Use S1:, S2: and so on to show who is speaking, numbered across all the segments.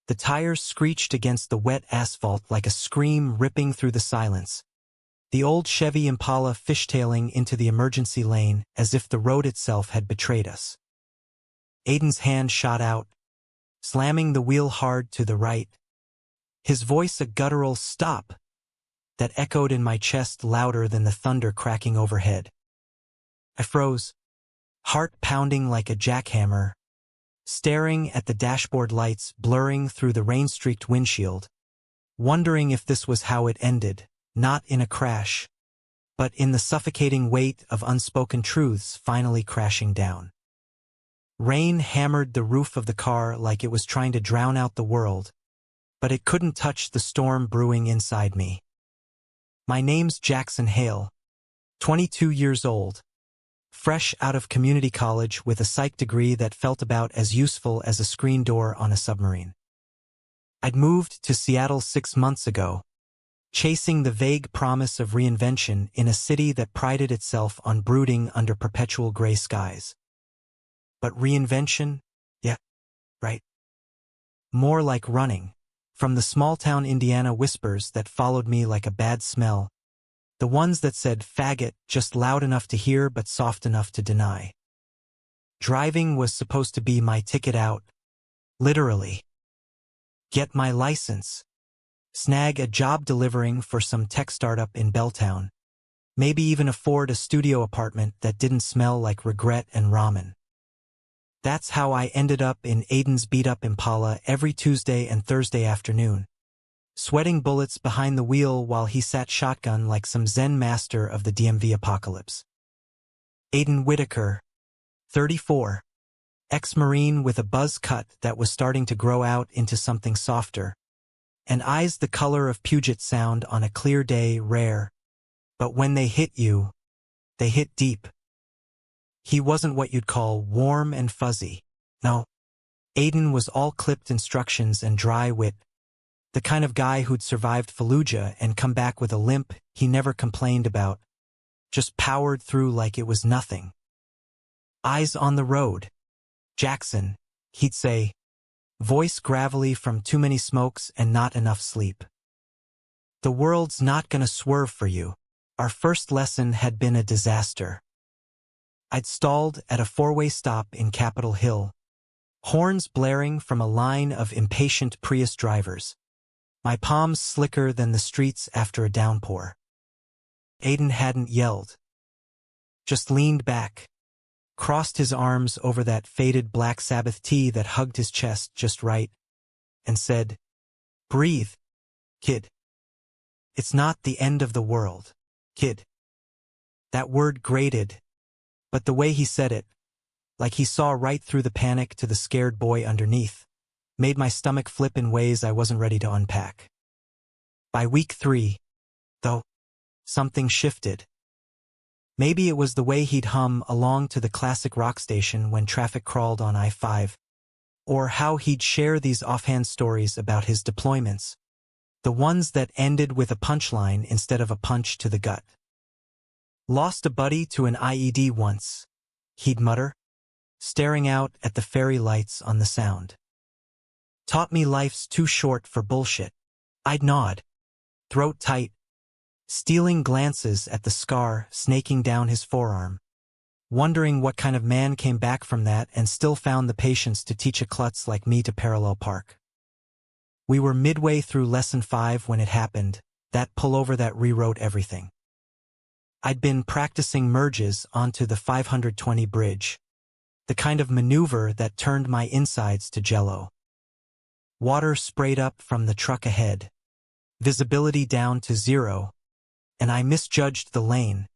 S1: The tires screeched against the wet asphalt like a scream ripping through the silence. The old Chevy Impala fishtailing into the emergency lane as if the road itself had betrayed us. Aiden's hand shot out, slamming the wheel hard to the right. His voice a guttural "stop" that echoed in my chest louder than the thunder cracking overhead. I froze, heart pounding like a jackhammer, staring at the dashboard lights blurring through the rain-streaked windshield, wondering if this was how it ended, not in a crash, but in the suffocating weight of unspoken truths finally crashing down. Rain hammered the roof of the car like it was trying to drown out the world, but it couldn't touch the storm brewing inside me. My name's Jackson Hale, 22 years old, fresh out of community college with a psych degree that felt about as useful as a screen door on a submarine. I'd moved to Seattle 6 months ago, chasing the vague promise of reinvention in a city that prided itself on brooding under perpetual gray skies. But reinvention? Yeah, right. More like running, from the small-town Indiana whispers that followed me like a bad smell, the ones that said "faggot" just loud enough to hear but soft enough to deny. Driving was supposed to be my ticket out, literally. Get my license. Snag a job delivering for some tech startup in Belltown. Maybe even afford a studio apartment that didn't smell like regret and ramen. That's how I ended up in Aiden's beat-up Impala every Tuesday and Thursday afternoon, sweating bullets behind the wheel while he sat shotgun like some Zen master of the DMV apocalypse. Aiden Whitaker, 34, ex-Marine with a buzz cut that was starting to grow out into something softer, and eyes the color of Puget Sound on a clear day rare, but when they hit you, they hit deep. He wasn't what you'd call warm and fuzzy. No, Aiden was all clipped instructions and dry wit, the kind of guy who'd survived Fallujah and come back with a limp he never complained about, just powered through like it was nothing. Eyes on the road. Jackson, he'd say, voice gravelly from too many smokes and not enough sleep. The world's not gonna swerve for you. Our first lesson had been a disaster. I'd stalled at a four-way stop in Capitol Hill, horns blaring from a line of impatient Prius drivers, my palms slicker than the streets after a downpour. Aiden hadn't yelled, just leaned back, crossed his arms over that faded Black Sabbath tee that hugged his chest just right, and said, "Breathe, kid. It's not the end of the world, kid." That word grated, but the way he said it, like he saw right through the panic to the scared boy underneath, made my stomach flip in ways I wasn't ready to unpack. By week 3, though, something shifted. Maybe it was the way he'd hum along to the classic rock station when traffic crawled on I-5, or how he'd share these offhand stories about his deployments, the ones that ended with a punchline instead of a punch to the gut. Lost a buddy to an IED once, he'd mutter, staring out at the fairy lights on the Sound. Taught me life's too short for bullshit. I'd nod, throat tight, stealing glances at the scar snaking down his forearm, wondering what kind of man came back from that and still found the patience to teach a klutz like me to parallel park. We were midway through lesson 5 when it happened, that pullover that rewrote everything. I'd been practicing merges onto the 520 bridge, the kind of maneuver that turned my insides to jello. Water sprayed up from the truck ahead, visibility down to 0, and I misjudged the lane,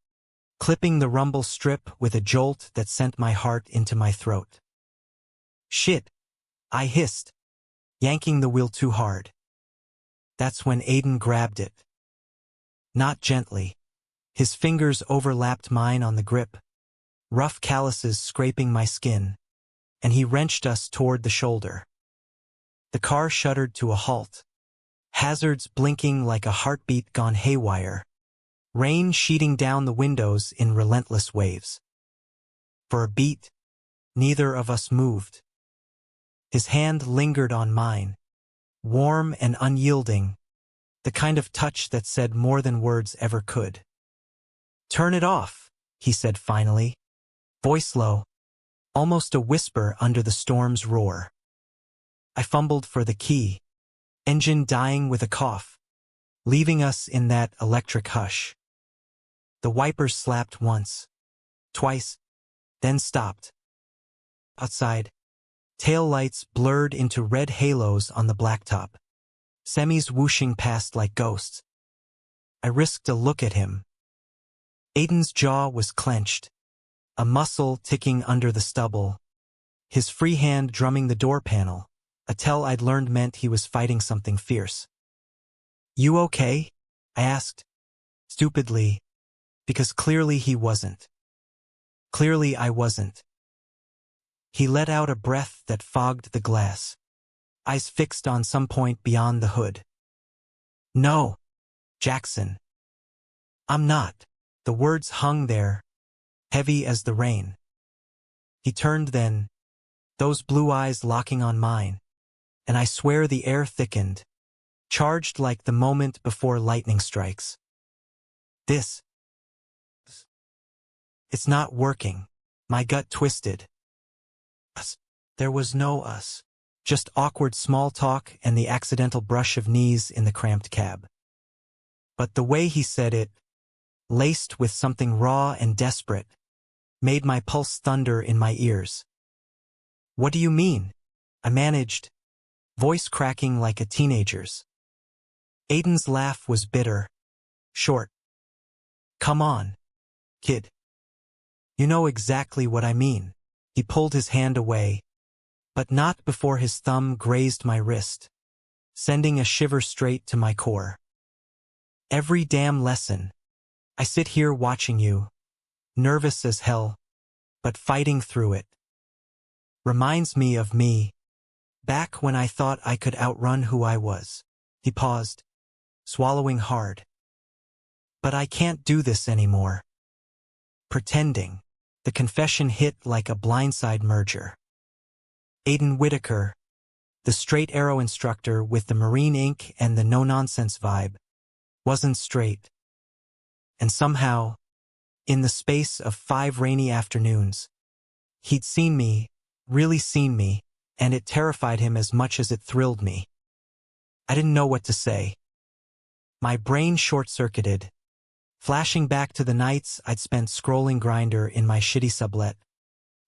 S1: clipping the rumble strip with a jolt that sent my heart into my throat. "Shit," I hissed, yanking the wheel too hard. That's when Aiden grabbed it. Not gently. His fingers overlapped mine on the grip, rough calluses scraping my skin, and he wrenched us toward the shoulder. The car shuddered to a halt, hazards blinking like a heartbeat gone haywire, rain sheeting down the windows in relentless waves. For a beat, neither of us moved. His hand lingered on mine, warm and unyielding, the kind of touch that said more than words ever could. "Turn it off," he said finally, voice low, almost a whisper under the storm's roar. I fumbled for the key, engine dying with a cough, leaving us in that electric hush. The wipers slapped once, twice, then stopped. Outside, tail lights blurred into red halos on the blacktop, semis whooshing past like ghosts. I risked a look at him. Aiden's jaw was clenched, a muscle ticking under the stubble, his free hand drumming the door panel, a tell I'd learned meant he was fighting something fierce. "You okay?" I asked, stupidly, because clearly he wasn't. Clearly I wasn't. He let out a breath that fogged the glass, eyes fixed on some point beyond the hood. "No, Jackson. I'm not." The words hung there, heavy as the rain. He turned then, those blue eyes locking on mine, and I swear the air thickened, charged like the moment before lightning strikes. It's not working." My gut twisted. Us. There was no us. Just awkward small talk and the accidental brush of knees in the cramped cab. But the way he said it, laced with something raw and desperate, made my pulse thunder in my ears. "What do you mean?" I managed, voice cracking like a teenager's. Aiden's laugh was bitter, short. "Come on, kid. You know exactly what I mean." He pulled his hand away, but not before his thumb grazed my wrist, sending a shiver straight to my core. "Every damn lesson. I sit here watching you, nervous as hell, but fighting through it. Reminds me of me, back when I thought I could outrun who I was." He paused, swallowing hard. "But I can't do this anymore. Pretending." The confession hit like a blindside merger. Aiden Whitaker, the straight arrow instructor with the marine ink and the no-nonsense vibe, wasn't straight. And somehow, in the space of 5 rainy afternoons, he'd seen me, really seen me, and it terrified him as much as it thrilled me. I didn't know what to say. My brain short-circuited, flashing back to the nights I'd spent scrolling Grindr in my shitty sublet,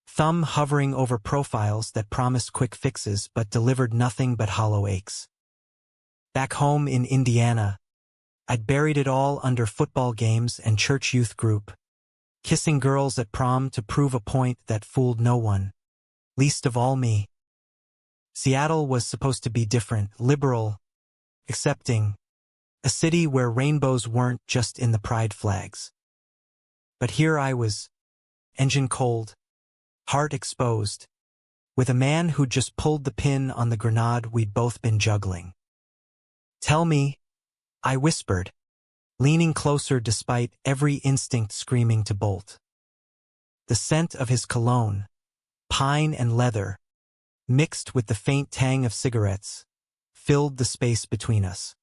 S1: thumb hovering over profiles that promised quick fixes but delivered nothing but hollow aches. Back home in Indiana, I'd buried it all under football games and church youth group, kissing girls at prom to prove a point that fooled no one, least of all me. Seattle was supposed to be different, liberal, accepting, a city where rainbows weren't just in the pride flags. But here I was, engine cold, heart exposed, with a man who'd just pulled the pin on the grenade we'd both been juggling. "Tell me," I whispered, leaning closer despite every instinct screaming to bolt. The scent of his cologne, pine and leather, mixed with the faint tang of cigarettes, filled the space between us.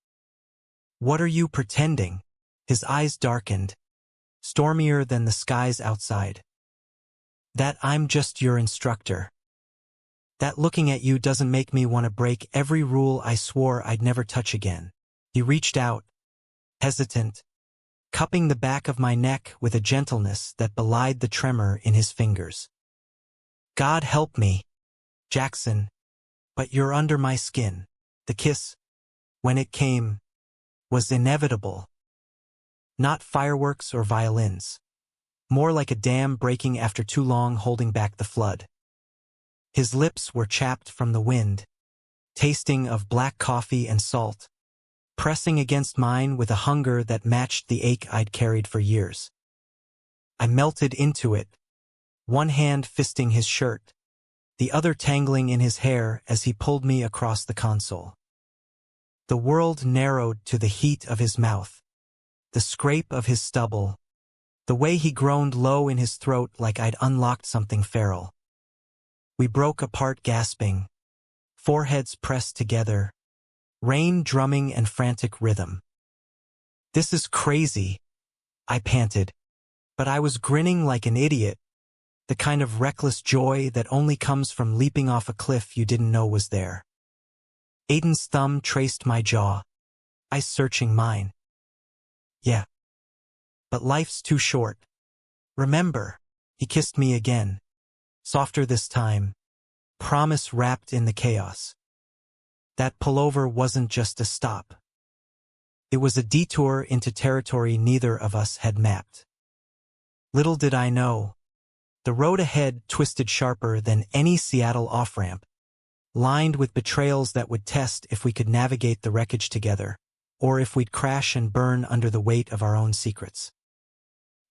S1: "What are you pretending?" His eyes darkened, stormier than the skies outside. "That I'm just your instructor. That looking at you doesn't make me want to break every rule I swore I'd never touch again." He reached out, hesitant, cupping the back of my neck with a gentleness that belied the tremor in his fingers. "God help me, Jackson, but you're under my skin." The kiss, when it came, was inevitable. Not fireworks or violins. More like a dam breaking after too long holding back the flood. His lips were chapped from the wind, tasting of black coffee and salt, pressing against mine with a hunger that matched the ache I'd carried for years. I melted into it, one hand fisting his shirt, the other tangling in his hair as he pulled me across the console. The world narrowed to the heat of his mouth, the scrape of his stubble, the way he groaned low in his throat like I'd unlocked something feral. We broke apart gasping, foreheads pressed together, rain drumming and frantic rhythm. "This is crazy," I panted, but I was grinning like an idiot, the kind of reckless joy that only comes from leaping off a cliff you didn't know was there. Aiden's thumb traced my jaw, eyes searching mine. "Yeah. But life's too short. Remember," he kissed me again, softer this time, promise wrapped in the chaos. That pullover wasn't just a stop. It was a detour into territory neither of us had mapped. Little did I know, the road ahead twisted sharper than any Seattle off-ramp, lined with betrayals that would test if we could navigate the wreckage together, or if we'd crash and burn under the weight of our own secrets.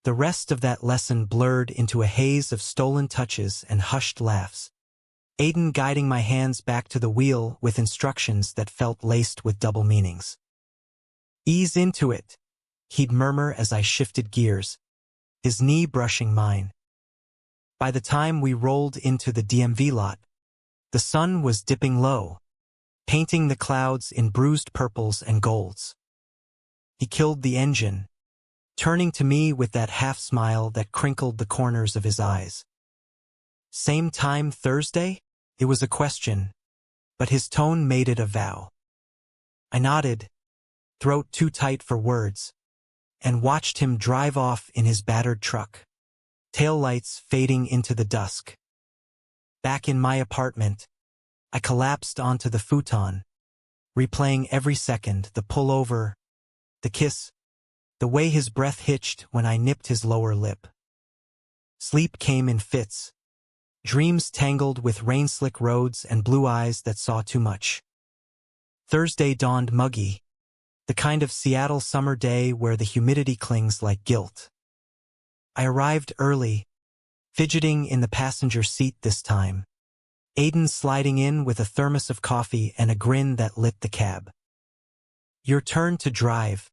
S1: The rest of that lesson blurred into a haze of stolen touches and hushed laughs, Aiden guiding my hands back to the wheel with instructions that felt laced with double meanings. "Ease into it," he'd murmur as I shifted gears, his knee brushing mine. By the time we rolled into the DMV lot, the sun was dipping low, painting the clouds in bruised purples and golds. He killed the engine, turning to me with that half-smile that crinkled the corners of his eyes. "Same time Thursday?" It was a question, but his tone made it a vow. I nodded, throat too tight for words, and watched him drive off in his battered truck, taillights fading into the dusk. Back in my apartment, I collapsed onto the futon, replaying every second, the pullover, the kiss, the way his breath hitched when I nipped his lower lip. Sleep came in fits, dreams tangled with rain-slick roads and blue eyes that saw too much. Thursday dawned muggy, the kind of Seattle summer day where the humidity clings like guilt. I arrived early, fidgeting in the passenger seat this time, Aiden sliding in with a thermos of coffee and a grin that lit the cab. "Your turn to drive."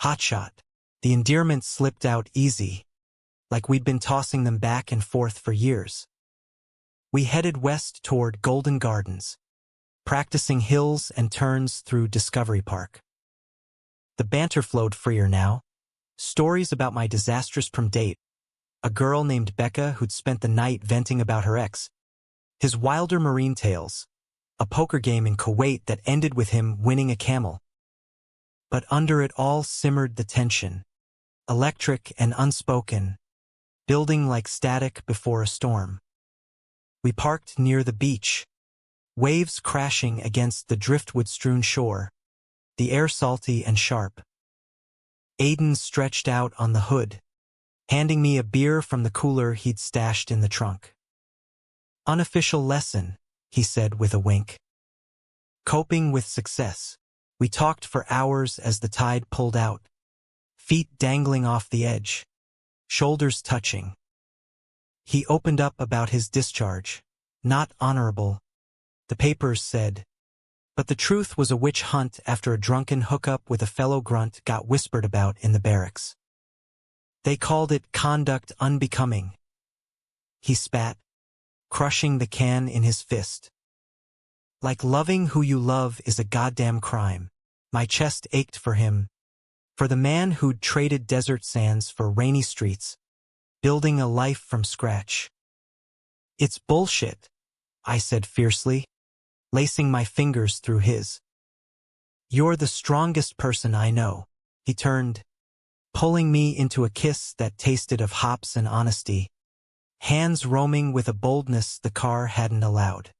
S1: Hotshot. The endearment slipped out easy, like we'd been tossing them back and forth for years. We headed west toward Golden Gardens, practicing hills and turns through Discovery Park. The banter flowed freer now. Stories about my disastrous prom date, a girl named Becca who'd spent the night venting about her ex, his wilder marine tales, a poker game in Kuwait that ended with him winning a camel. But under it all simmered the tension, electric and unspoken, building like static before a storm. We parked near the beach, waves crashing against the driftwood-strewn shore, the air salty and sharp. Aiden stretched out on the hood, handing me a beer from the cooler he'd stashed in the trunk. "Unofficial lesson," he said with a wink. Coping with success. We talked for hours as the tide pulled out, feet dangling off the edge, shoulders touching. He opened up about his discharge. Not honorable, the papers said, but the truth was a witch hunt after a drunken hookup with a fellow grunt got whispered about in the barracks. They called it conduct unbecoming. He spat, crushing the can in his fist. Like loving who you love is a goddamn crime. My chest ached for him, for the man who'd traded desert sands for rainy streets, building a life from scratch. "It's bullshit," I said fiercely, lacing my fingers through his. "You're the strongest person I know." He turned, pulling me into a kiss that tasted of hops and honesty, hands roaming with a boldness the car hadn't allowed.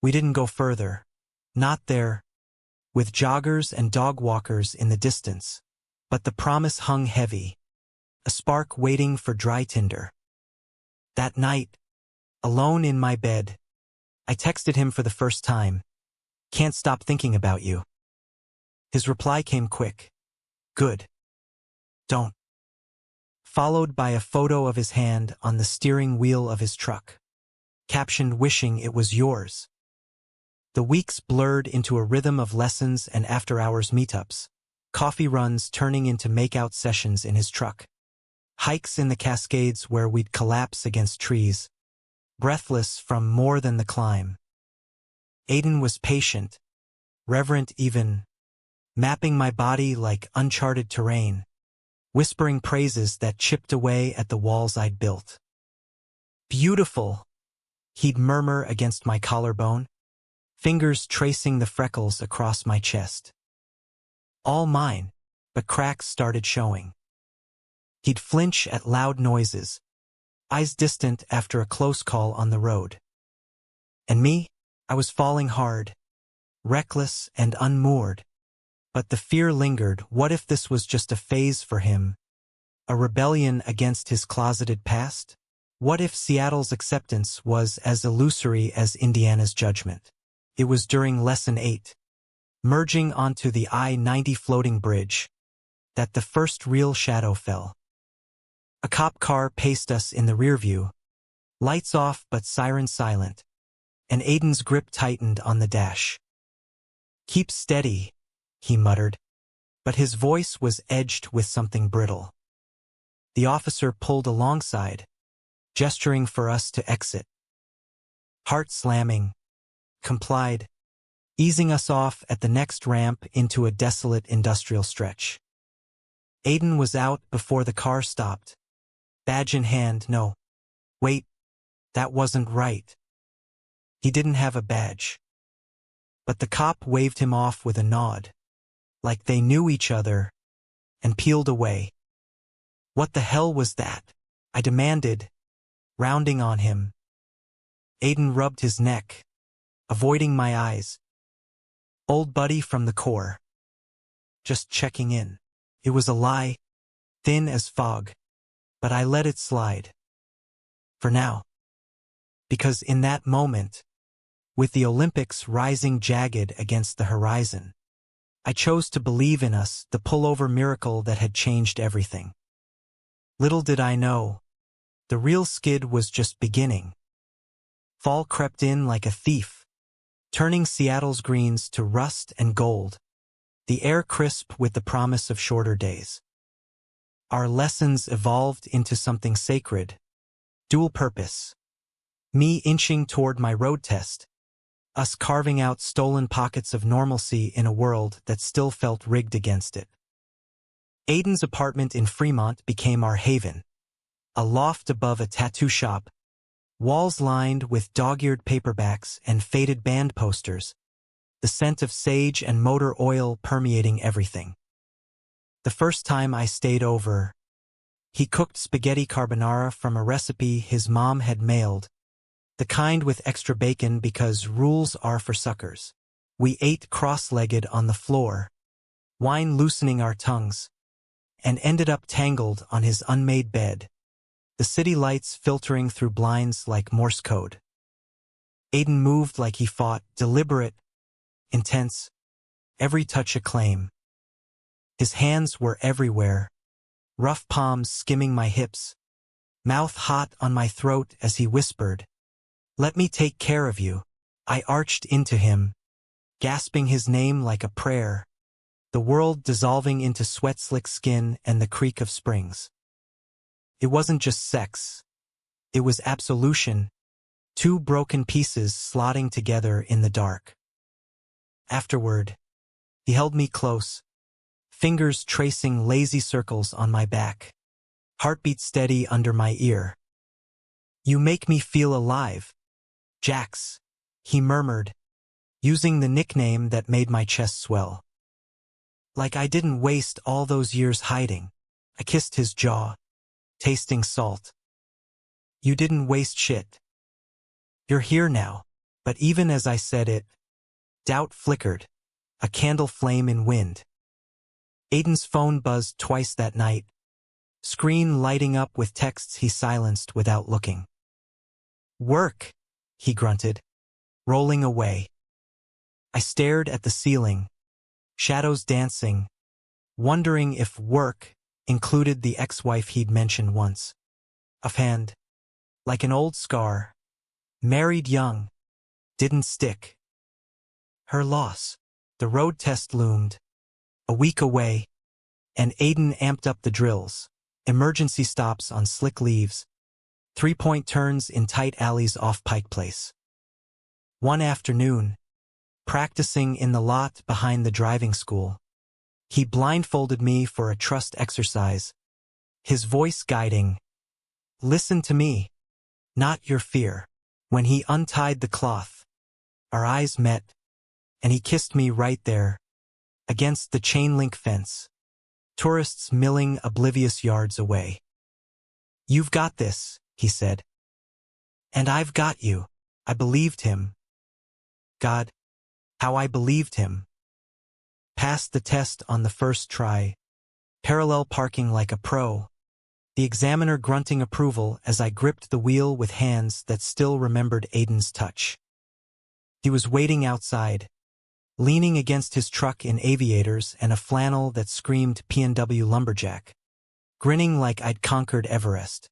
S1: We didn't go further. Not there, with joggers and dog walkers in the distance, but the promise hung heavy, a spark waiting for dry tinder. That night, alone in my bed, I texted him for the first time, "Can't stop thinking about you." His reply came quick, "Good. Don't." Followed by a photo of his hand on the steering wheel of his truck, captioned "Wishing it was yours." The weeks blurred into a rhythm of lessons and after-hours meetups, coffee runs turning into make-out sessions in his truck, hikes in the Cascades where we'd collapse against trees, breathless from more than the climb. Aiden was patient, reverent even, mapping my body like uncharted terrain, whispering praises that chipped away at the walls I'd built. Beautiful, he'd murmur against my collarbone, fingers tracing the freckles across my chest. All mine, but cracks started showing. He'd flinch at loud noises, eyes distant after a close call on the road. And me, I was falling hard, reckless and unmoored. But the fear lingered. What if this was just a phase for him? A rebellion against his closeted past? What if Seattle's acceptance was as illusory as Indiana's judgment? It was during Lesson 8, merging onto the I-90 floating bridge, that the first real shadow fell. A cop car paced us in the rearview, lights off but siren silent, and Aiden's grip tightened on the dash. "Keep steady," he muttered, but his voice was edged with something brittle. The officer pulled alongside, gesturing for us to exit. Heart slamming, complied, easing us off at the next ramp into a desolate industrial stretch. Aiden was out before the car stopped, badge in hand. No, wait, that wasn't right. He didn't have a badge. But the cop waved him off with a nod, like they knew each other, and peeled away. What the hell was that? I demanded, rounding on him. Aiden rubbed his neck, avoiding my eyes. "Old buddy from the Corps. Just checking in." It was a lie, thin as fog, but I let it slide. For now. Because in that moment, with the Olympics rising jagged against the horizon, I chose to believe in us, the pullover miracle that had changed everything. Little did I know, the real skid was just beginning. Fall crept in like a thief, turning Seattle's greens to rust and gold, the air crisp with the promise of shorter days. Our lessons evolved into something sacred, dual purpose. Me inching toward my road test, us carving out stolen pockets of normalcy in a world that still felt rigged against it. Aiden's apartment in Fremont became our haven, a loft above a tattoo shop, walls lined with dog-eared paperbacks and faded band posters, the scent of sage and motor oil permeating everything. The first time I stayed over, he cooked spaghetti carbonara from a recipe his mom had mailed, the kind with extra bacon because rules are for suckers. We ate cross-legged on the floor, wine loosening our tongues, and ended up tangled on his unmade bed, the city lights filtering through blinds like Morse code. Aiden moved like he fought, deliberate, intense, every touch a claim. His hands were everywhere, rough palms skimming my hips, mouth hot on my throat as he whispered, "Let me take care of you." I arched into him, gasping his name like a prayer, the world dissolving into sweat-slick skin and the creak of springs. It wasn't just sex. It was absolution, two broken pieces slotting together in the dark. Afterward, he held me close, fingers tracing lazy circles on my back, heartbeat steady under my ear. "You make me feel alive, Jax," he murmured, using the nickname that made my chest swell. Like I didn't waste all those years hiding. I kissed his jaw, tasting salt. "You didn't waste shit. You're here now." But even as I said it, doubt flickered, a candle flame in wind. Aiden's phone buzzed twice that night, screen lighting up with texts he silenced without looking. "Work," he grunted, rolling away. I stared at the ceiling, shadows dancing, wondering if work included the ex-wife he'd mentioned once. Offhand, like an old scar, married young, didn't stick. Her loss. The road test loomed, a week away, and Aiden amped up the drills, emergency stops on slick leaves, three-point turns in tight alleys off Pike Place. One afternoon, practicing in the lot behind the driving school. He blindfolded me for a trust exercise, his voice guiding, "Listen to me, not your fear." When he untied the cloth, our eyes met, and he kissed me right there, against the chain-link fence, tourists milling oblivious yards away. "You've got this," he said. "And I've got you." I believed him. God, how I believed him. Passed the test on the first try, parallel parking like a pro, the examiner grunting approval as I gripped the wheel with hands that still remembered Aiden's touch. He was waiting outside, leaning against his truck in aviators and a flannel that screamed P&W lumberjack, grinning like I'd conquered Everest.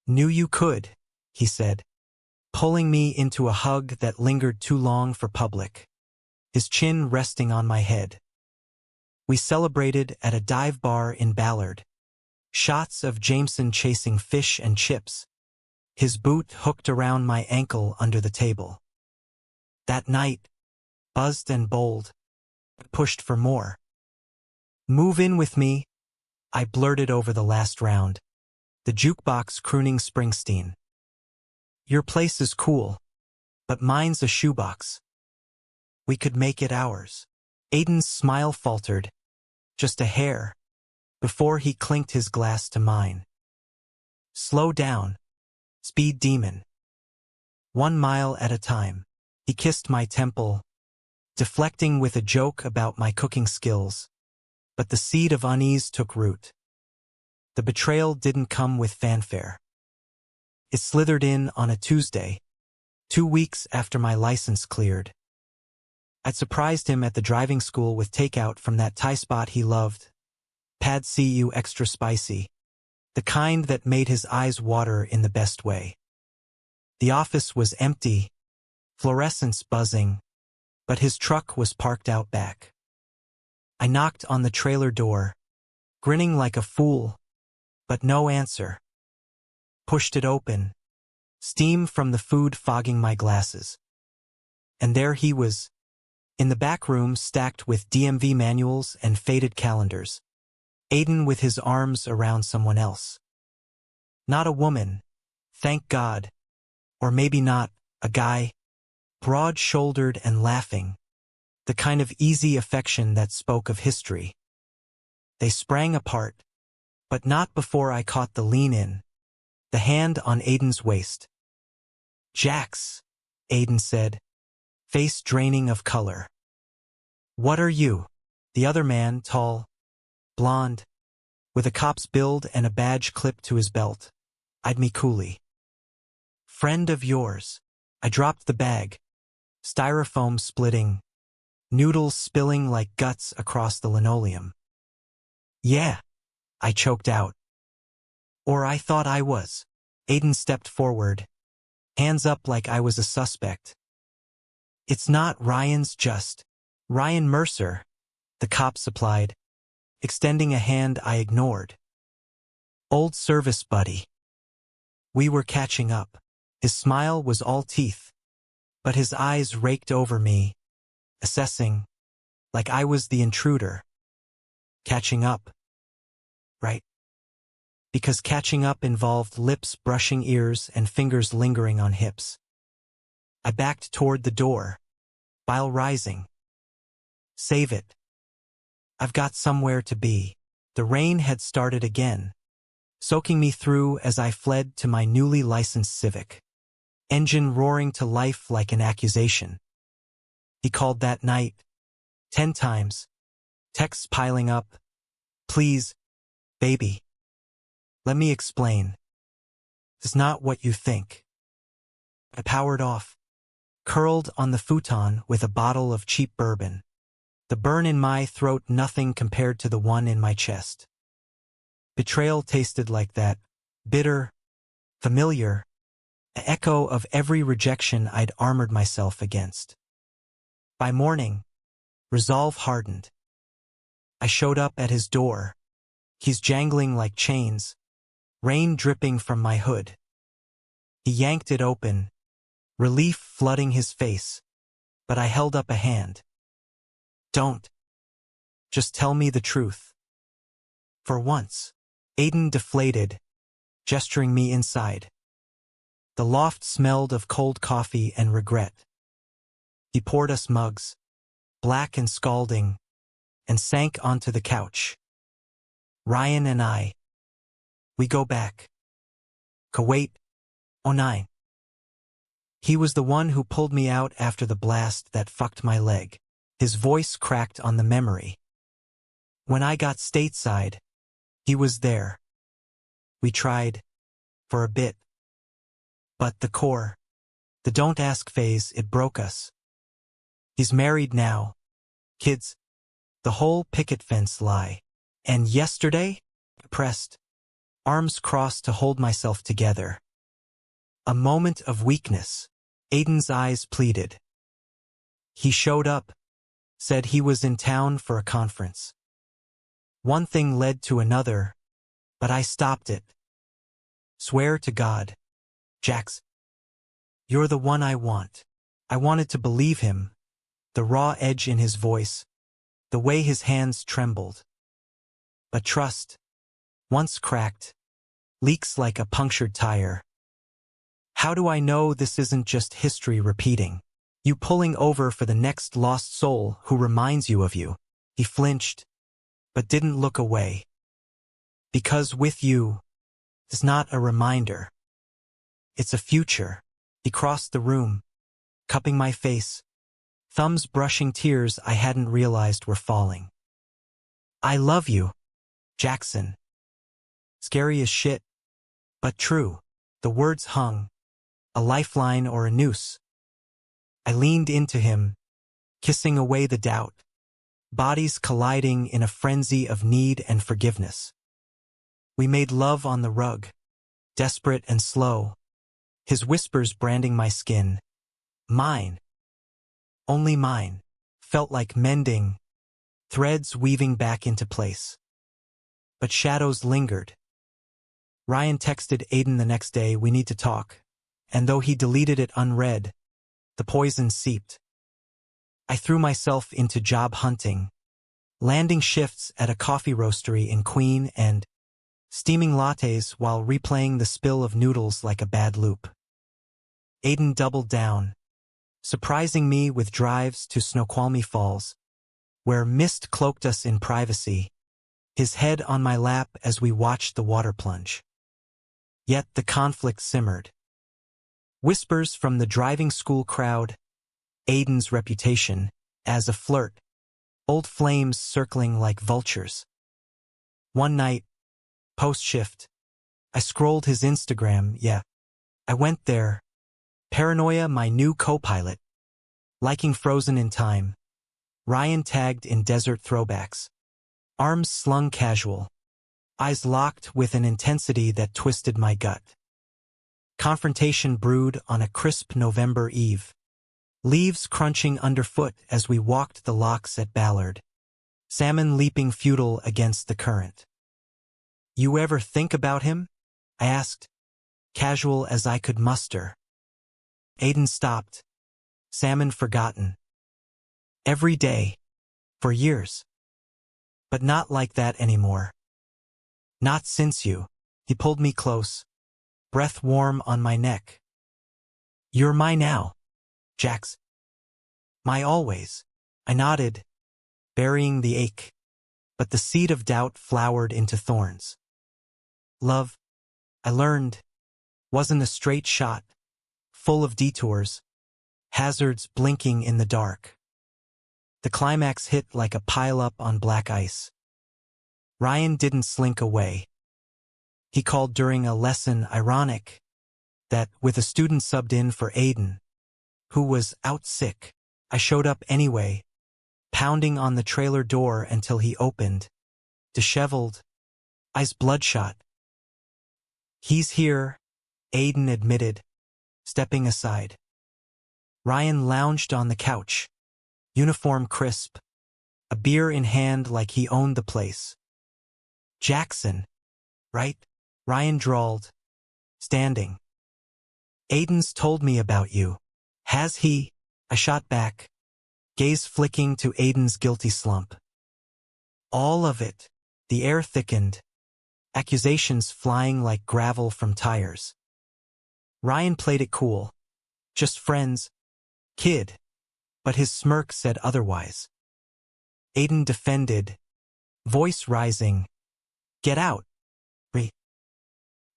S1: "Knew you could," he said, pulling me into a hug that lingered too long for public, his chin resting on my head. We celebrated at a dive bar in Ballard, shots of Jameson chasing fish and chips, his boot hooked around my ankle under the table. That night, buzzed and bold, pushed for more. "Move in with me," I blurted over the last round, the jukebox crooning Springsteen. "Your place is cool, but mine's a shoebox. We could make it ours." Aiden's smile faltered, just a hair, before he clinked his glass to mine. "Slow down, speed demon. 1 mile at a time." He kissed my temple, deflecting with a joke about my cooking skills, but the seed of unease took root. The betrayal didn't come with fanfare. It slithered in on a Tuesday, 2 weeks after my license cleared. I'd surprised him at the driving school with takeout from that Thai spot he loved, Pad See Ew extra spicy, the kind that made his eyes water in the best way. The office was empty, fluorescents buzzing, but his truck was parked out back. I knocked on the trailer door, grinning like a fool, but no answer. Pushed it open, steam from the food fogging my glasses. And there he was, in the back room stacked with DMV manuals and faded calendars, Aiden with his arms around someone else. Not a woman, thank God, or maybe not, a guy, broad-shouldered and laughing, the kind of easy affection that spoke of history. They sprang apart, but not before I caught the lean-in, the hand on Aiden's waist. "Jax," Aiden said, face draining of color. "What are you?" The other man, tall, blonde, with a cop's build and a badge clipped to his belt, eyed me coolly. "Friend of yours." I dropped the bag, styrofoam splitting, noodles spilling like guts across the linoleum. "Yeah," I choked out. "Or I thought I was." Aiden stepped forward, hands up like I was a suspect. "It's not Ryan's, just Ryan Mercer," the cop supplied, extending a hand I ignored. "Old service buddy." We were catching up. His smile was all teeth, but his eyes raked over me, assessing, like I was the intruder. Catching up. Right? Because catching up involved lips brushing ears and fingers lingering on hips. I backed toward the door, bile rising. "Save it. I've got somewhere to be." The rain had started again, soaking me through as I fled to my newly licensed Civic, engine roaring to life like an accusation. He called that night, 10 times, texts piling up. "Please, baby. Let me explain. It's not what you think." I powered off, curled on the futon with a bottle of cheap bourbon, the burn in my throat nothing compared to the one in my chest. Betrayal tasted like that, bitter, familiar, an echo of every rejection I'd armored myself against. By morning, resolve hardened. I showed up at his door. He's jangling like chains, rain dripping from my hood. He yanked it open, relief flooding his face, but I held up a hand. Don't. Just tell me the truth. For once. Aiden deflated, gesturing me inside. The loft smelled of cold coffee and regret. He poured us mugs, black and scalding, and sank onto the couch. Ryan and I. We go back. Kuwait, '09. He was the one who pulled me out after the blast that fucked my leg. His voice cracked on the memory. When I got stateside, he was there. We tried, for a bit. But the core, the don't ask phase, it broke us. He's married now. Kids. The whole picket fence lie. And yesterday? Pressed. Arms crossed to hold myself together. A moment of weakness. Aiden's eyes pleaded. He showed up. Said he was in town for a conference. One thing led to another, but I stopped it. Swear to God. Jax. You're the one I want. I wanted to believe him. The raw edge in his voice. The way his hands trembled. But trust, once cracked, leaks like a punctured tire. How do I know this isn't just history repeating? You pulling over for the next lost soul who reminds you of you. He flinched, but didn't look away. Because with you is not a reminder. It's a future. He crossed the room, cupping my face, thumbs brushing tears I hadn't realized were falling. I love you, Jackson. Scary as shit, but true. The words hung, a lifeline or a noose. I leaned into him, kissing away the doubt, bodies colliding in a frenzy of need and forgiveness. We made love on the rug, desperate and slow, his whispers branding my skin. Mine. Only mine. Felt like mending, threads weaving back into place. But shadows lingered. Ryan texted Aiden the next day, we need to talk, and though he deleted it unread, the poison seeped. I threw myself into job hunting, landing shifts at a coffee roastery in Queen and steaming lattes while replaying the spill of noodles like a bad loop. Aiden doubled down, surprising me with drives to Snoqualmie Falls, where mist cloaked us in privacy, his head on my lap as we watched the water plunge. Yet the conflict simmered. Whispers from the driving school crowd, Aiden's reputation as a flirt, old flames circling like vultures. One night, post-shift, I scrolled his Instagram, I went there, paranoia my new co-pilot, liking Frozen in Time, Ryan tagged in desert throwbacks, arms slung casual, eyes locked with an intensity that twisted my gut. Confrontation brewed on a crisp November eve. Leaves crunching underfoot as we walked the locks at Ballard. Salmon leaping futile against the current. You ever think about him? I asked, casual as I could muster. Aiden stopped. Salmon forgotten. Every day. For years. But not like that anymore. Not since you. He pulled me close. Breath warm on my neck. You're my now, Jax. My always. I nodded, burying the ache. But the seed of doubt flowered into thorns. Love, I learned, wasn't a straight shot, full of detours, hazards blinking in the dark. The climax hit like a pile-up on black ice. Ryan didn't slink away. He called during a lesson, ironic, that with a student subbed in for Aiden, who was out sick, I showed up anyway, pounding on the trailer door until he opened, disheveled, eyes bloodshot. He's here, Aiden admitted, stepping aside. Ryan lounged on the couch, uniform crisp, a beer in hand like he owned the place. Jackson, right? Ryan drawled, standing. Aiden's told me about you. Has he? I shot back, gaze flicking to Aiden's guilty slump. All of it. The air thickened, accusations flying like gravel from tires. Ryan played it cool. Just friends. Kid. But his smirk said otherwise. Aiden defended, voice rising. Get out.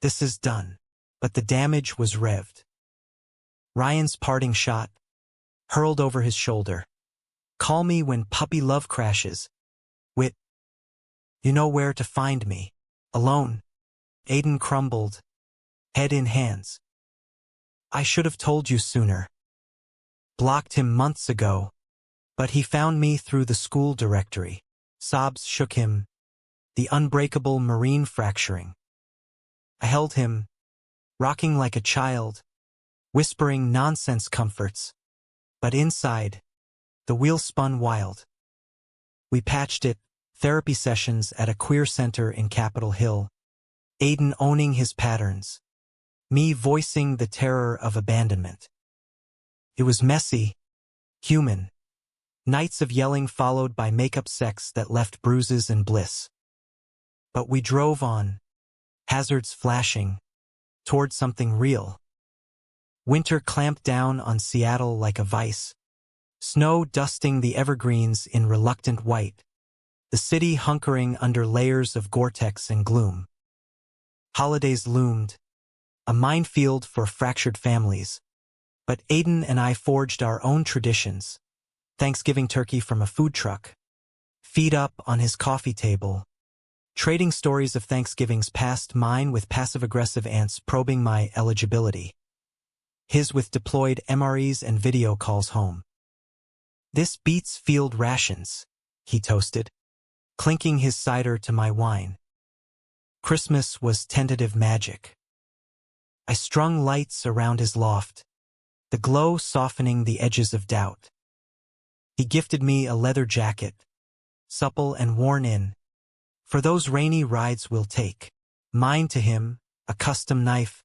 S1: This is done. But the damage was revved. Ryan's parting shot, hurled over his shoulder. Call me when puppy love crashes. Wit. You know where to find me. Alone. Aiden crumbled, head in hands. I should have told you sooner. Blocked him months ago. But he found me through the school directory. Sobs shook him, the unbreakable marine fracturing. I held him, rocking like a child, whispering nonsense comforts. But inside, the wheel spun wild. We patched it, therapy sessions at a queer center in Capitol Hill. Aiden owning his patterns. Me voicing the terror of abandonment. It was messy, human. Nights of yelling followed by make-up sex that left bruises and bliss. But we drove on, hazards flashing, toward something real. Winter clamped down on Seattle like a vice. Snow dusting the evergreens in reluctant white. The city hunkering under layers of Gore-Tex and gloom. Holidays loomed, a minefield for fractured families. But Aiden and I forged our own traditions. Thanksgiving turkey from a food truck. Feet up on his coffee table. Trading stories of Thanksgivings past, mine with passive-aggressive aunts probing my eligibility. His with deployed MREs and video calls home. This beats field rations, he toasted, clinking his cider to my wine. Christmas was tentative magic. I strung lights around his loft, the glow softening the edges of doubt. He gifted me a leather jacket, supple and worn in, for those rainy rides we'll take. Mine to him, a custom knife,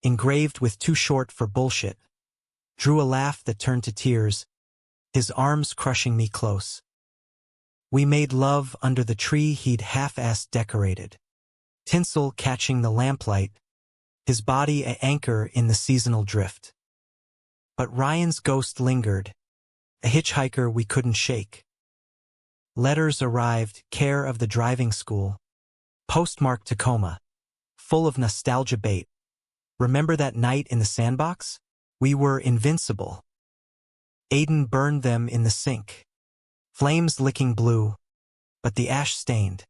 S1: engraved with too short for bullshit. Drew a laugh that turned to tears, his arms crushing me close. We made love under the tree he'd half-assed decorated. Tinsel catching the lamplight, his body an anchor in the seasonal drift. But Ryan's ghost lingered, a hitchhiker we couldn't shake. Letters arrived, care of the driving school. Postmarked Tacoma, full of nostalgia bait. Remember that night in the sandbox? We were invincible. Aiden burned them in the sink. Flames licking blue, but the ash stained.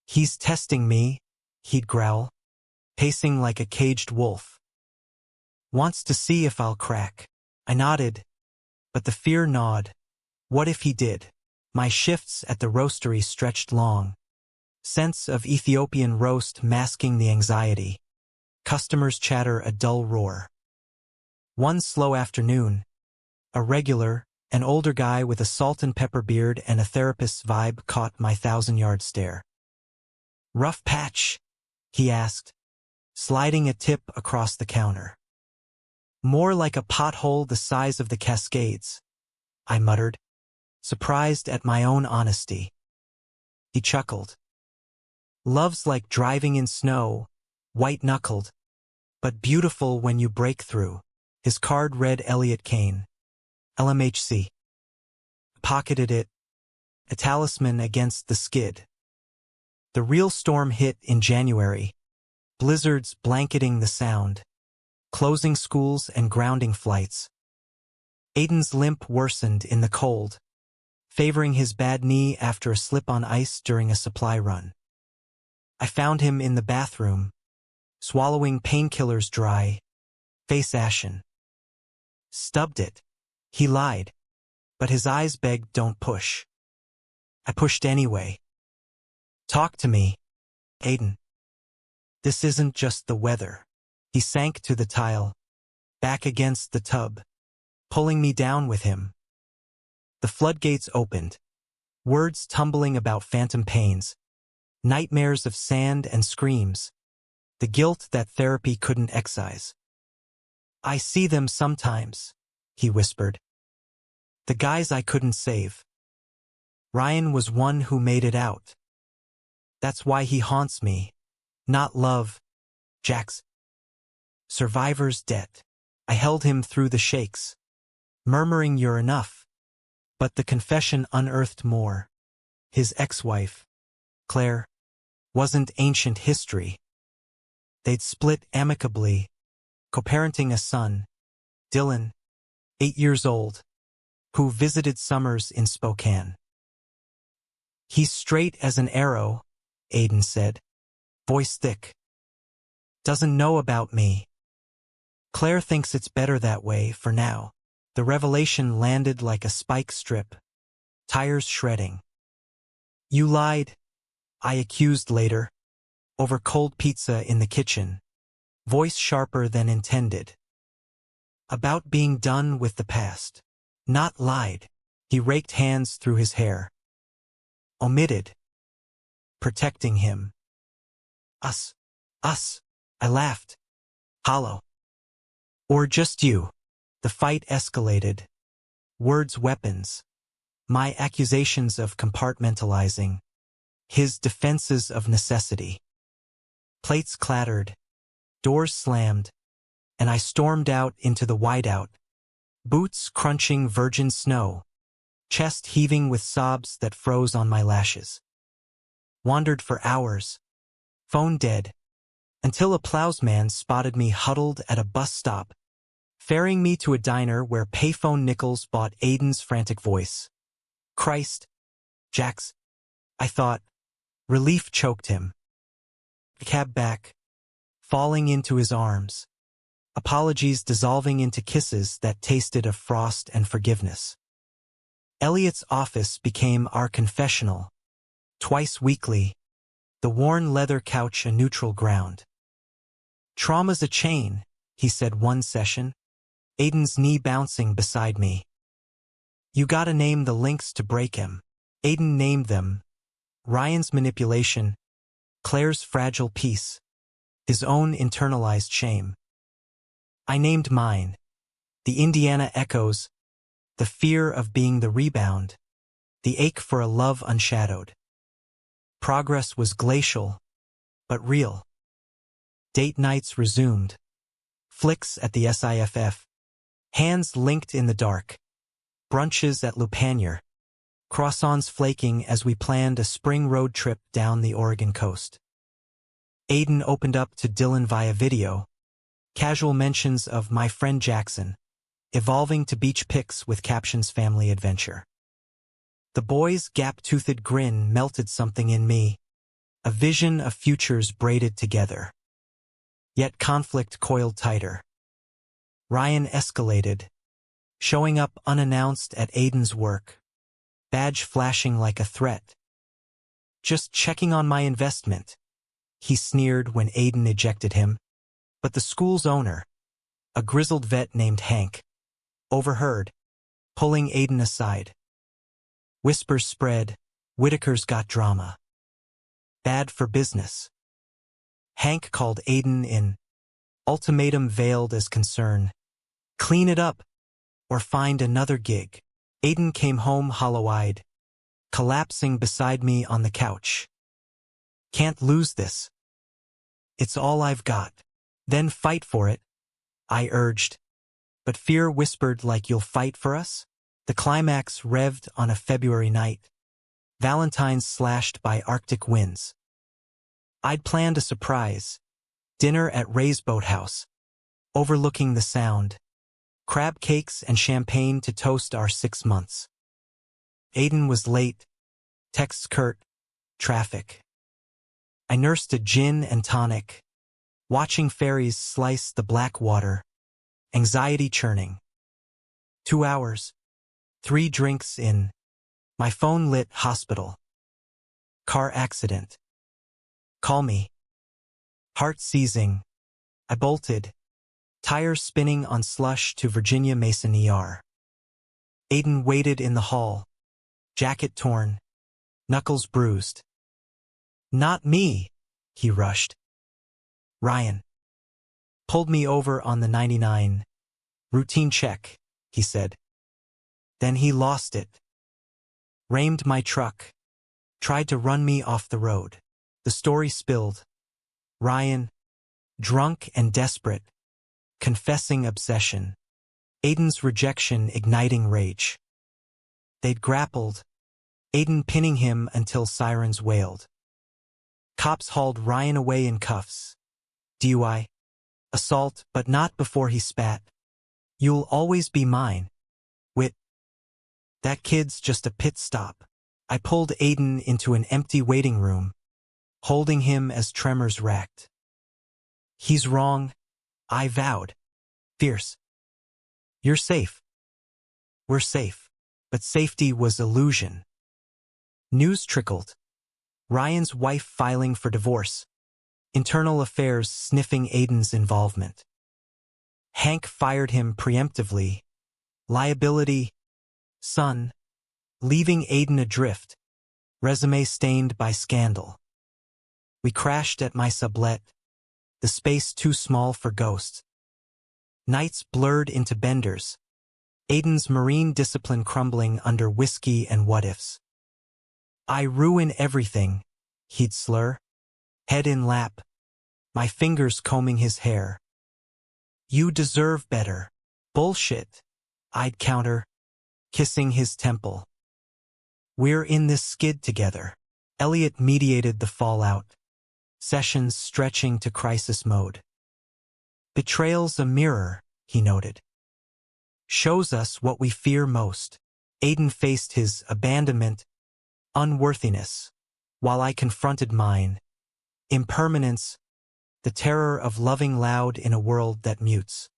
S1: He's testing me, he'd growl, pacing like a caged wolf. Wants to see if I'll crack. I nodded, but the fear gnawed. What if he did? My shifts at the roastery stretched long. Scents of Ethiopian roast masking the anxiety. Customers' chatter a dull roar. One slow afternoon, a regular, an older guy with a salt and pepper beard and a therapist's vibe caught my 1,000-yard stare. Rough patch? He asked, sliding a tip across the counter. More like a pothole the size of the Cascades, I muttered, surprised at my own honesty. He chuckled. Love's like driving in snow, white-knuckled, but beautiful when you break through. His card read Elliot Kane, LMHC. Pocketed it, a talisman against the skid. The real storm hit in January, blizzards blanketing the sound, closing schools and grounding flights. Aiden's limp worsened in the cold, favoring his bad knee after a slip on ice during a supply run. I found him in the bathroom, swallowing painkillers dry, face ashen. Stubbed it. He lied, but his eyes begged don't push. I pushed anyway. Talk to me, Aiden. This isn't just the weather. He sank to the tile, back against the tub, pulling me down with him. The floodgates opened, words tumbling about phantom pains, nightmares of sand and screams, the guilt that therapy couldn't excise. I see them sometimes, he whispered. The guys I couldn't save. Ryan was one who made it out. That's why he haunts me. Not love, Jack's survivor's debt. I held him through the shakes, murmuring you're enough. But the confession unearthed more. His ex-wife, Claire, wasn't ancient history. They'd split amicably, co-parenting a son, Dylan, 8 years old, who visited summers in Spokane. He's straight as an arrow, Aiden said, voice thick. Doesn't know about me. Claire thinks it's better that way for now. The revelation landed like a spike strip, tires shredding. You lied, I accused later, over cold pizza in the kitchen, voice sharper than intended. About being done with the past. Not lied. He raked hands through his hair. Omitted. Protecting him. Us. I laughed. Hollow. Or just you. The fight escalated. Words weapons. My accusations of compartmentalizing. His defenses of necessity. Plates clattered. Doors slammed. And I stormed out into the whiteout. Boots crunching virgin snow. Chest heaving with sobs that froze on my lashes. Wandered for hours. Phone dead. Until a plowsman spotted me huddled at a bus stop, ferrying me to a diner where payphone nickels bought Aiden's frantic voice. Christ. Jax. I thought. Relief choked him. Cab back. Falling into his arms. Apologies dissolving into kisses that tasted of frost and forgiveness. Elliot's office became our confessional. Twice weekly. The worn leather couch a neutral ground. Trauma's a chain, he said one session. Aiden's knee bouncing beside me. You gotta name the links to break him. Aiden named them. Ryan's manipulation. Claire's fragile peace. His own internalized shame. I named mine. The Indiana echoes. The fear of being the rebound. The ache for a love unshadowed. Progress was glacial, but real. Date nights resumed. Flicks at the SIFF. Hands linked in the dark. Brunches at Lupanier. Croissants flaking as we planned a spring road trip down the Oregon coast. Aiden opened up to Dylan via video. Casual mentions of my friend Jackson. Evolving to beach pics with captions family adventure. The boy's gap-toothed grin melted something in me. A vision of futures braided together. Yet conflict coiled tighter. Ryan escalated. Showing up unannounced at Aiden's work. Badge flashing like a threat. Just checking on my investment. He sneered when Aiden ejected him. But the school's owner, a grizzled vet named Hank, overheard, pulling Aiden aside. Whispers spread, Whitaker's got drama. Bad for business. Hank called Aiden in. Ultimatum veiled as concern. Clean it up, or find another gig. Aiden came home hollow-eyed, collapsing beside me on the couch. Can't lose this. It's all I've got. Then fight for it, I urged. But fear whispered like you'll fight for us? The climax revved on a February night. Valentine's slashed by Arctic winds. I'd planned a surprise. Dinner at Ray's boathouse. Overlooking the sound. Crab cakes and champagne to toast our 6 months. Aiden was late. Texts curt. Traffic. I nursed a gin and tonic. Watching ferries slice the black water. Anxiety churning. 2 hours. 3 drinks in. My phone lit hospital. Car accident. Call me. Heart seizing. I bolted. Tires spinning on slush to Virginia Mason ER. Aiden waited in the hall. Jacket torn. Knuckles bruised. Not me, he rushed. Ryan. Pulled me over on the 99. Routine check, he said. Then he lost it. Rammed my truck. Tried to run me off the road. The story spilled. Ryan, drunk and desperate, confessing obsession. Aiden's rejection igniting rage. They'd grappled, Aiden pinning him until sirens wailed. Cops hauled Ryan away in cuffs. DUI. Assault, but not before he spat. You'll always be mine. Wit. That kid's just a pit stop. I pulled Aiden into an empty waiting room, holding him as tremors racked. He's wrong, I vowed. Fierce. You're safe. We're safe. But safety was illusion. News trickled. Ryan's wife filing for divorce. Internal affairs sniffing Aiden's involvement. Hank fired him preemptively. Liability. Son. Leaving Aiden adrift. Resume stained by scandal. We crashed at my sublet. The space too small for ghosts. Nights blurred into benders. Aiden's marine discipline crumbling under whiskey and what-ifs. I ruin everything, he'd slur. Head in lap. My fingers combing his hair. You deserve better. Bullshit, I'd counter, kissing his temple. We're in this skid together. Elliot mediated the fallout. Sessions stretching to crisis mode. Betrayal's a mirror, he noted. Shows us what we fear most. Aiden faced his abandonment, unworthiness, while I confronted mine. Impermanence, the terror of loving loud in a world that mutes.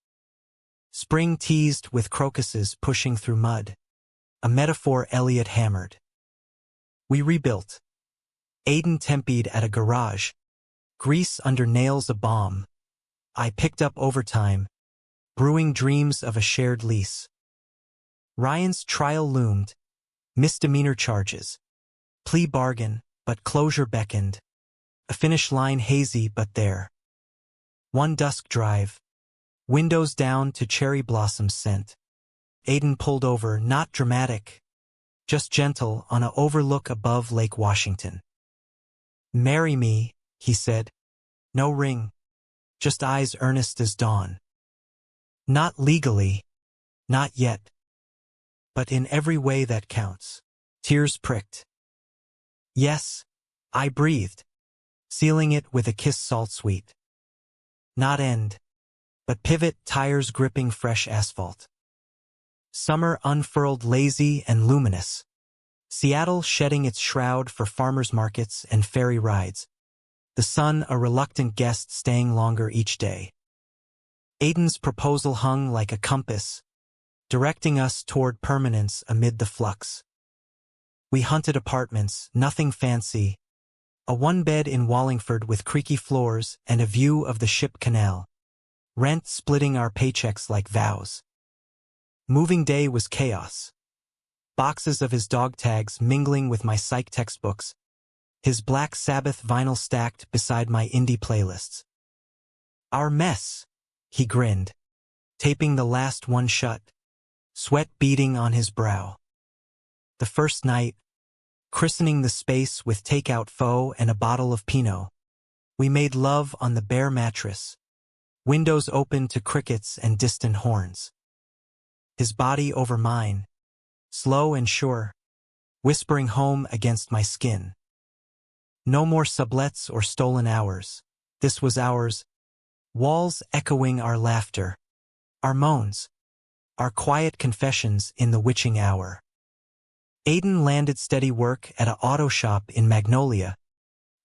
S1: Spring teased with crocuses pushing through mud. A metaphor Elliot hammered. We rebuilt. Aiden tempeed at a garage. Grease under nails a bomb. I picked up overtime, brewing dreams of a shared lease. Ryan's trial loomed. Misdemeanor charges. Plea bargain, but closure beckoned. A finish line hazy but there. One dusk drive. Windows down to cherry blossom scent. Aiden pulled over, not dramatic, just gentle, on a overlook above Lake Washington. Marry me, he said. No ring. Just eyes earnest as dawn. Not legally. Not yet. But in every way that counts. Tears pricked. Yes, I breathed, sealing it with a kiss salt sweet. Not end, but pivot, tires gripping fresh asphalt. Summer unfurled lazy and luminous. Seattle shedding its shroud for farmers markets and ferry rides. The sun a reluctant guest staying longer each day. Aiden's proposal hung like a compass, directing us toward permanence amid the flux. We hunted apartments, nothing fancy. A one-bed in Wallingford with creaky floors and a view of the ship canal. Rent splitting our paychecks like vows. Moving day was chaos. Boxes of his dog tags mingling with my psych textbooks. His Black Sabbath vinyl stacked beside my indie playlists. Our mess, he grinned, taping the last one shut, sweat beading on his brow. The first night, christening the space with takeout pho and a bottle of Pinot. We made love on the bare mattress, windows open to crickets and distant horns. His body over mine, slow and sure, whispering home against my skin. No more sublets or stolen hours. This was ours. Walls echoing our laughter, our moans, our quiet confessions in the witching hour. Aiden landed steady work at an auto shop in Magnolia,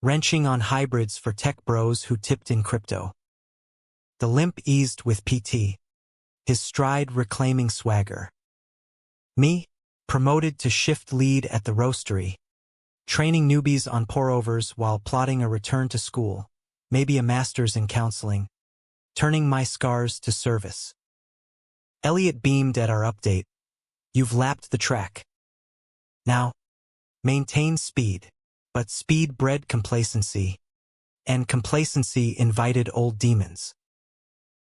S1: wrenching on hybrids for tech bros who tipped in crypto. The limp eased with PT, his stride reclaiming swagger. Me, promoted to shift lead at the roastery, training newbies on pour-overs while plotting a return to school, maybe a master's in counseling, turning my scars to service. Elliot beamed at our update. You've lapped the track. Now, maintain speed, but speed bred complacency, and complacency invited old demons.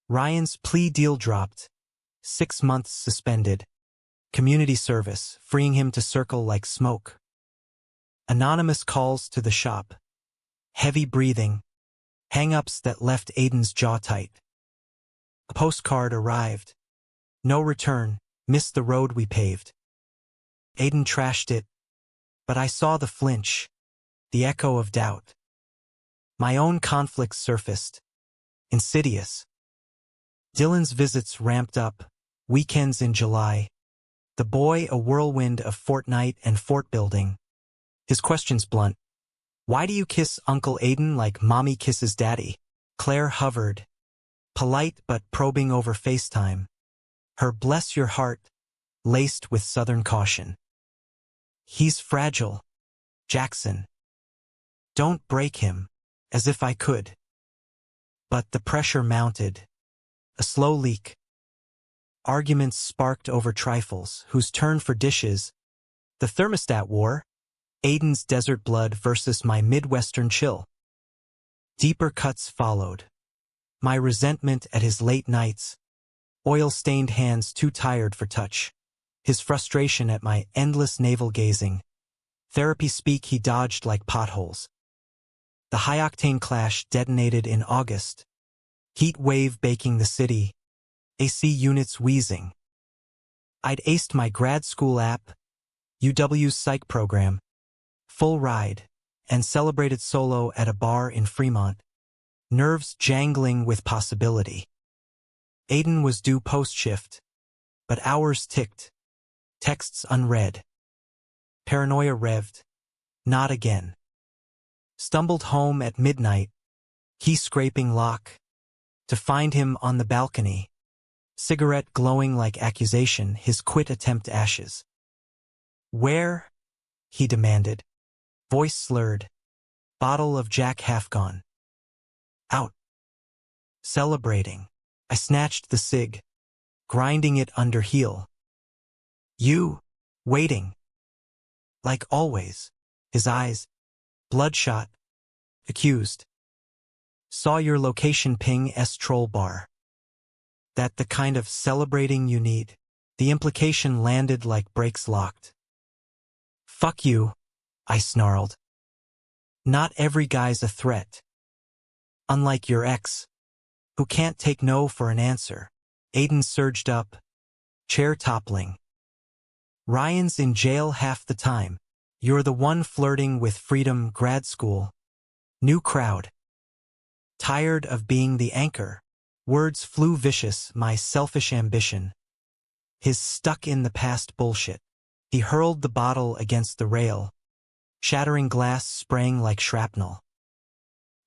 S1: Ryan's plea deal dropped, 6 months suspended, Community service, freeing him to circle like smoke. Anonymous calls to the shop. Heavy breathing. Hang-ups that left Aiden's jaw tight. A postcard arrived. No return, missed the road we paved. Aiden trashed it, but I saw the flinch, the echo of doubt. My own conflicts surfaced. Insidious. Dylan's visits ramped up, weekends in July. The boy a whirlwind of Fortnite and fort building. His questions blunt. Why do you kiss Uncle Aiden like mommy kisses daddy? Claire hovered, polite but probing over FaceTime. Her bless your heart, laced with southern caution. He's fragile, Jackson. Don't break him, as if I could. But the pressure mounted. A slow leak. Arguments sparked over trifles, whose turn for dishes. The thermostat war. Aiden's desert blood versus my Midwestern chill. Deeper cuts followed. My resentment at his late nights. Oil-stained hands too tired for touch. His frustration at my endless navel-gazing. Therapy speak he dodged like potholes. The high-octane clash detonated in August. Heat wave baking the city. AC units wheezing. I'd aced my grad school app, UW's psych program, full ride, and celebrated solo at a bar in Fremont. Nerves jangling with possibility. Aiden was due post-shift, but hours ticked. Texts unread. Paranoia revved. Not again. Stumbled home at midnight, key scraping lock, to find him on the balcony. Cigarette glowing like accusation, his quit attempt ashes. Where? He demanded. Voice slurred. Bottle of Jack half gone. Out. Celebrating. I snatched the cig, grinding it under heel. You, waiting. Like always, his eyes, bloodshot, accused. Saw your location ping troll bar. That the kind of celebrating you need. The implication landed like brakes locked. Fuck you, I snarled. Not every guy's a threat. Unlike your ex, who can't take no for an answer. Aiden surged up, chair toppling. Ryan's in jail half the time. You're the one flirting with freedom, grad school. New crowd. Tired of being the anchor. Words flew vicious, my selfish ambition. His stuck in the past bullshit. He hurled the bottle against the rail, shattering glass spraying like shrapnel.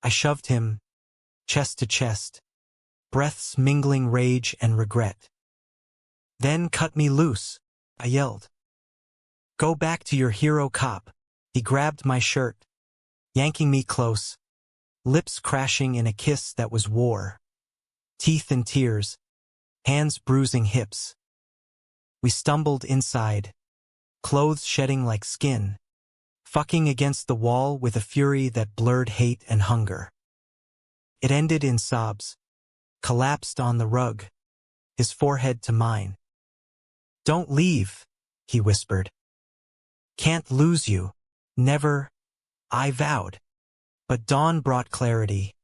S1: I shoved him, chest to chest, breaths mingling rage and regret. Then cut me loose, I yelled. Go back to your hero cop. He grabbed my shirt, yanking me close, lips crashing in a kiss that was war. Teeth and tears, hands bruising hips. We stumbled inside, clothes shedding like skin, fucking against the wall with a fury that blurred hate and hunger. It ended in sobs, collapsed on the rug, his forehead to mine. Don't leave, he whispered. Can't lose you, never, I vowed. But dawn brought clarity.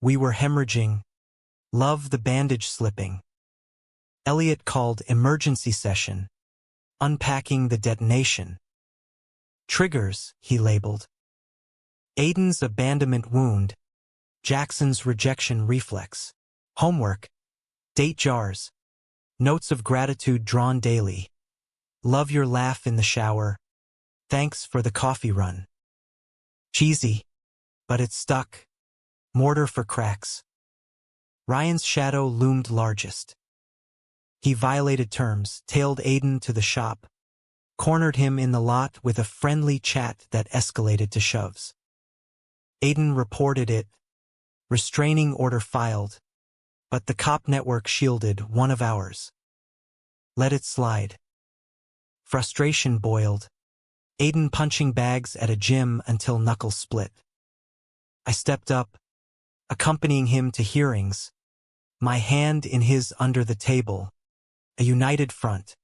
S1: We were hemorrhaging, love the bandage slipping. Elliot called emergency session, unpacking the detonation. Triggers, he labeled. Aiden's abandonment wound, Jackson's rejection reflex. Homework, date jars, notes of gratitude drawn daily. Love your laugh in the shower. Thanks for the coffee run. Cheesy, but it stuck. Mortar for cracks. Ryan's shadow loomed largest. He violated terms, tailed Aiden to the shop, cornered him in the lot with a friendly chat that escalated to shoves. Aiden reported it, restraining order filed, but the cop network shielded one of ours. Let it slide. Frustration boiled. Aiden punching bags at a gym until knuckles split. I stepped up, accompanying him to hearings, my hand in his under the table, a united front.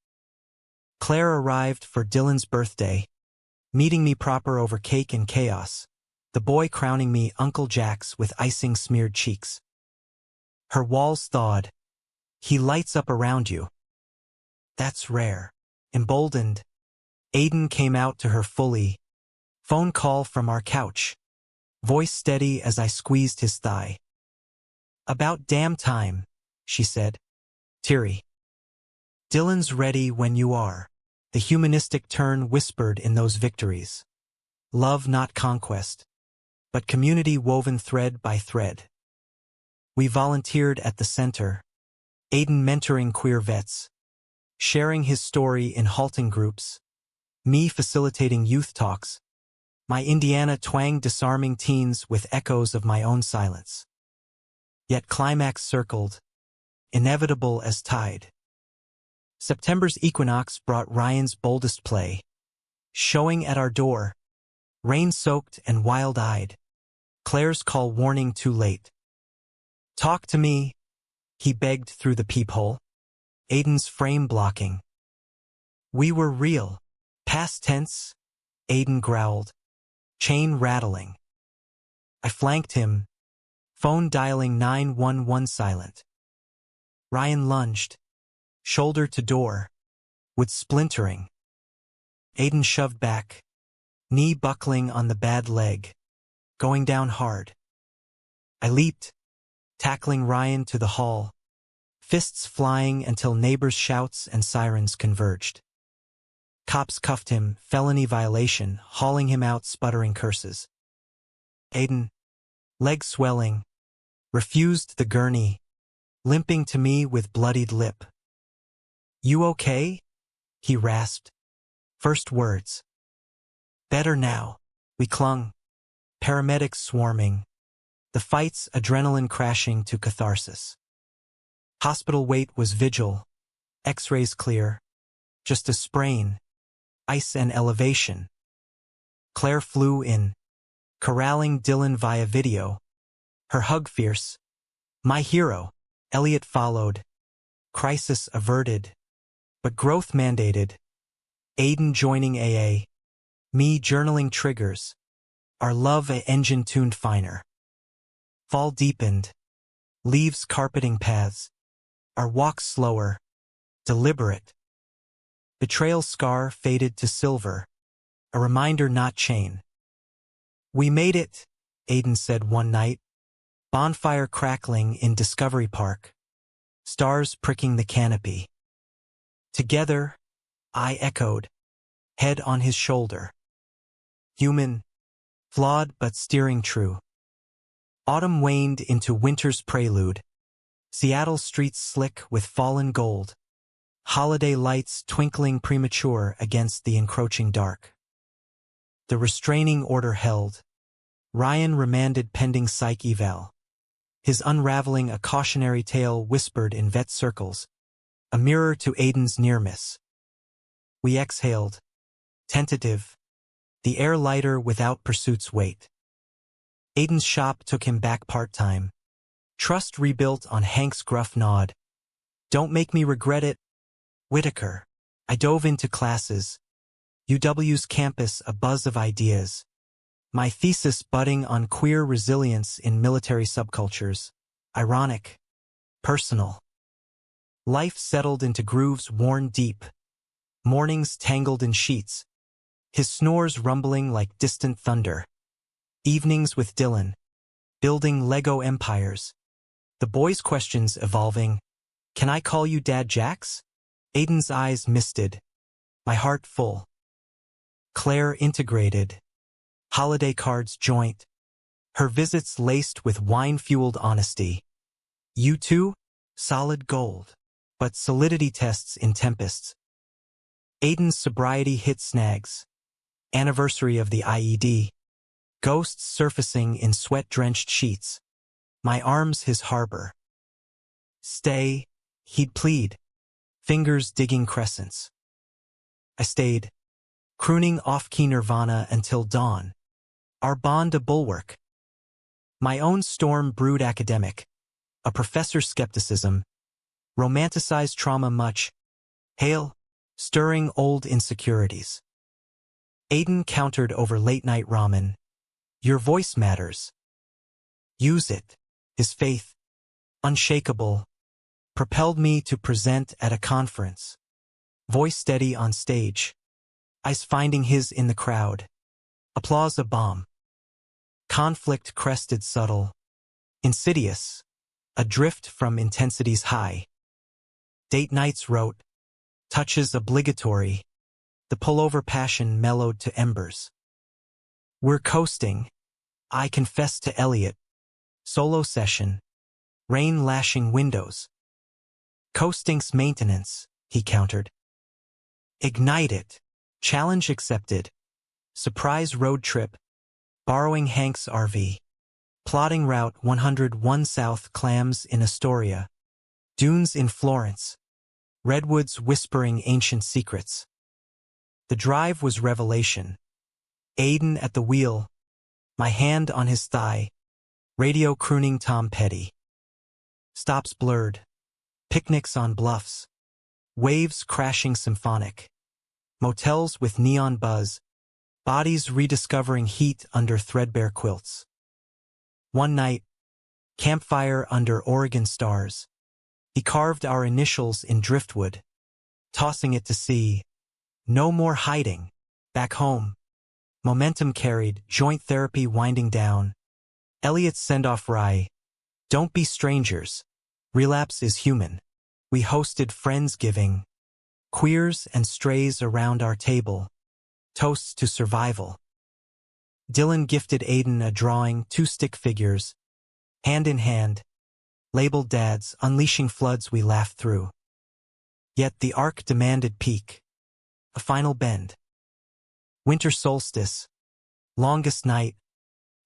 S1: Claire arrived for Dylan's birthday, meeting me proper over cake and chaos, the boy crowning me Uncle Jack's with icing-smeared cheeks. Her walls thawed. He lights up around you. That's rare. Emboldened, Aiden came out to her fully. Phone call from our couch. Voice steady as I squeezed his thigh. About damn time, she said. Teary. Dylan's ready when you are. The humanistic turn whispered in those victories. Love not conquest, but community woven thread by thread. We volunteered at the center, Aiden mentoring queer vets, sharing his story in halting groups, me facilitating youth talks, my Indiana twang disarming teens with echoes of my own silence. Yet climax circled, inevitable as tide. September's equinox brought Ryan's boldest play, showing at our door, rain-soaked and wild-eyed. Claire's call warning too late. Talk to me, he begged through the peephole, Aiden's frame blocking. We were real. Past tense, Aiden growled, chain rattling. I flanked him, phone dialing 911 silent. Ryan lunged, shoulder to door, with splintering. Aiden shoved back, knee buckling on the bad leg, going down hard. I leaped, tackling Ryan to the hall, fists flying until neighbors' shouts and sirens converged. Cops cuffed him, felony violation, hauling him out sputtering curses. Aiden, leg swelling, refused the gurney, limping to me with bloodied lip. You okay? He rasped. First words. Better now. We clung. Paramedics swarming. The fight's adrenaline crashing to catharsis. Hospital wait was vigil. X-rays clear. Just a sprain. Ice and elevation. Claire flew in, corralling Dylan via video. Her hug fierce. My hero. Elliot followed. Crisis averted. But growth mandated. Aiden joining AA. Me journaling triggers. Our love a engine tuned finer. Fall deepened. Leaves carpeting paths. Our walk slower. Deliberate. Betrayal scar faded to silver. A reminder not chain. We made it, Aiden said one night. Bonfire crackling in Discovery Park. Stars pricking the canopy. Together, I echoed, head on his shoulder. Human, flawed but steering true. Autumn waned into winter's prelude. Seattle streets slick with fallen gold. Holiday lights twinkling premature against the encroaching dark. The restraining order held. Ryan remanded pending psych eval. His unraveling a cautionary tale whispered in vet circles. A mirror to Aiden's near-miss. We exhaled. Tentative. The air lighter without pursuit's weight. Aiden's shop took him back part-time. Trust rebuilt on Hank's gruff nod. Don't make me regret it. Whitaker. I dove into classes. UW's campus a buzz of ideas. My thesis budding on queer resilience in military subcultures. Ironic. Personal. Life settled into grooves worn deep. Mornings tangled in sheets. His snores rumbling like distant thunder. Evenings with Dylan. Building Lego empires. The boys' questions evolving. Can I call you Dad Jax? Aiden's eyes misted. My heart full. Claire integrated. Holiday cards joint. Her visits laced with wine-fueled honesty. You too? Solid gold. But solidity tests in tempests. Aiden's sobriety hit snags. Anniversary of the IED. Ghosts surfacing in sweat-drenched sheets. My arms his harbor. Stay, he'd plead. Fingers digging crescents. I stayed, crooning off-key nirvana until dawn. Our bond a bulwark. My own storm-brewed academic. A professor's skepticism. Romanticized trauma much. Hail, stirring old insecurities. Aiden countered over late-night ramen. Your voice matters. Use it. His faith, unshakable, propelled me to present at a conference. Voice steady on stage. Eyes finding his in the crowd. Applause a bomb. Conflict crested subtle. Insidious. Adrift from intensity's high. Date nights wrote. Touches obligatory. The pullover passion mellowed to embers. We're coasting. I confess to Elliot. Solo session. Rain lashing windows. Coasting's maintenance, he countered. Ignite it. Challenge accepted. Surprise road trip. Borrowing Hank's RV. Plotting Route 101 South. Clams in Astoria. Dunes in Florence. Redwoods whispering ancient secrets. The drive was revelation. Aiden at the wheel. My hand on his thigh. Radio crooning Tom Petty. Stops blurred. Picnics on bluffs. Waves crashing symphonic. Motels with neon buzz. Bodies rediscovering heat under threadbare quilts. One night, campfire under Oregon stars. He carved our initials in driftwood, tossing it to sea. No more hiding. Back home. Momentum carried, joint therapy winding down. Elliot's send-off rye. Don't be strangers. Relapse is human. We hosted Friendsgiving. Queers and strays around our table. Toasts to survival. Dylan gifted Aiden a drawing, 2 stick figures. Hand in hand. Labeled dads, unleashing floods we laughed through. Yet the arc demanded peak. A final bend. Winter solstice. Longest night.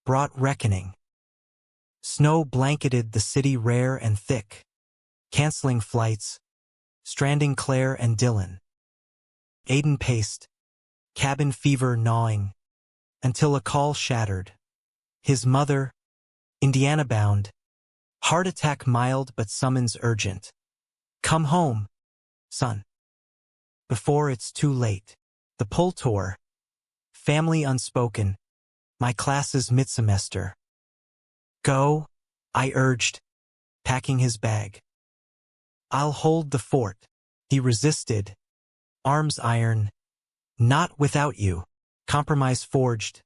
S1: Brought reckoning. Snow blanketed the city rare and thick. Canceling flights. Stranding Claire and Dylan. Aiden paced. Cabin fever gnawing. Until a call shattered. His mother. Indiana-bound. Heart attack mild but summons urgent. Come home, son. Before it's too late. The pull tour. Family unspoken. My classes mid-semester. Go, I urged, packing his bag. I'll hold the fort. He resisted. Arms iron. Not without you. Compromise forged.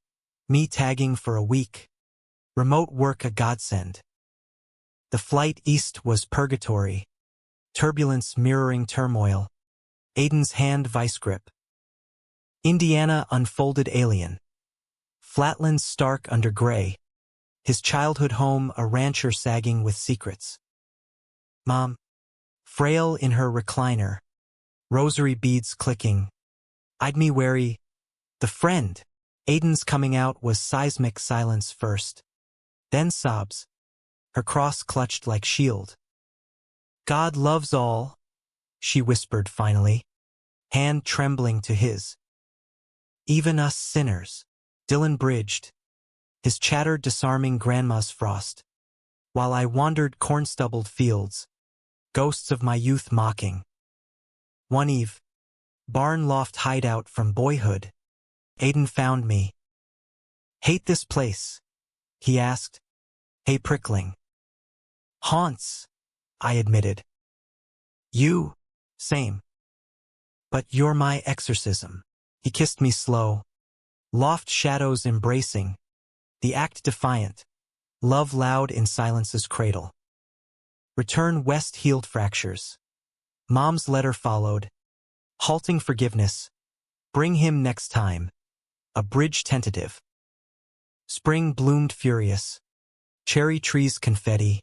S1: Me tagging for a week. Remote work a godsend. The flight east was purgatory. Turbulence mirroring turmoil. Aiden's hand vice grip. Indiana unfolded alien. Flatlands stark under gray. His childhood home a rancher sagging with secrets. Mom. Frail in her recliner. Rosary beads clicking. Eyed me wary. The friend. Aiden's coming out was seismic silence first. Then sobs. Her cross clutched like shield. God loves all, she whispered finally, hand trembling to his. Even us sinners. Dylan bridged, his chatter disarming grandma's frost, while I wandered corn-stubbled fields, ghosts of my youth mocking. One eve, barn loft hideout from boyhood, Aiden found me. Hate this place? He asked. Hey prickling. Haunts, I admitted. You, same. But you're my exorcism. He kissed me slow. Loft shadows embracing. The act defiant. Love loud in silence's cradle. Return west healed fractures. Mom's letter followed. Halting forgiveness. Bring him next time. A bridge tentative. Spring bloomed furious. Cherry trees confetti.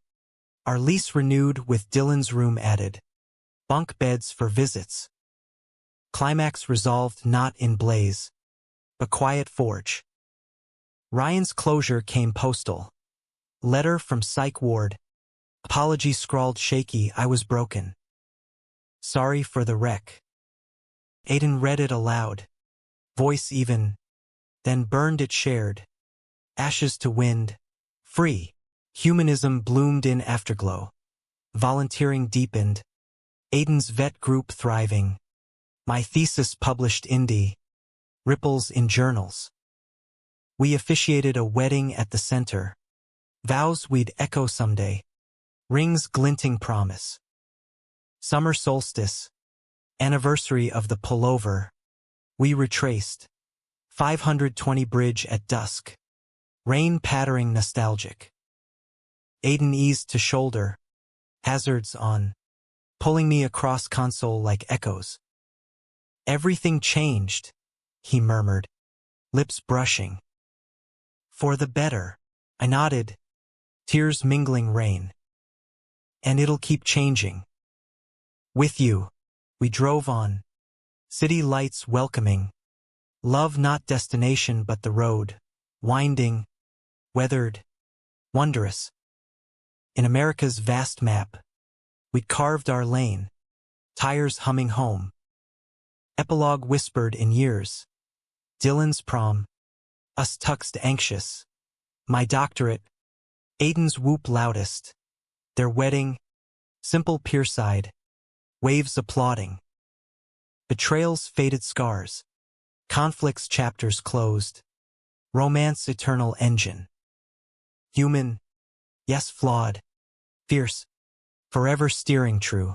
S1: Our lease renewed with Dylan's room added. Bunk beds for visits. Climax resolved not in blaze, but quiet forge. Ryan's closure came postal. Letter from psych ward. Apology scrawled shaky, I was broken. Sorry for the wreck. Aiden read it aloud. Voice even. Then burned it shared. Ashes to wind. Free. Humanism bloomed in afterglow. Volunteering deepened. Aiden's vet group thriving. My thesis published indie. Ripples in journals. We officiated a wedding at the center. Vows we'd echo someday. Rings glinting promise. Summer solstice. Anniversary of the pullover. We retraced. 520 bridge at dusk. Rain pattering nostalgic. Aiden eased to shoulder. Hazards on. Pulling me across console like echoes. Everything changed, he murmured, lips brushing. For the better, I nodded, tears mingling rain. And it'll keep changing. With you, we drove on. City lights welcoming. Love not destination but the road. Winding, weathered, wondrous. In America's vast map, we carved our lane. Tires humming home. Epilogue whispered in years. Dylan's prom. Us tuxed anxious. My doctorate. Aiden's whoop loudest. Their wedding. Simple pierside. Waves applauding. Betrayal's faded scars. Conflict's chapters closed. Romance eternal engine. Human. Yes, flawed. Fierce. Forever steering true.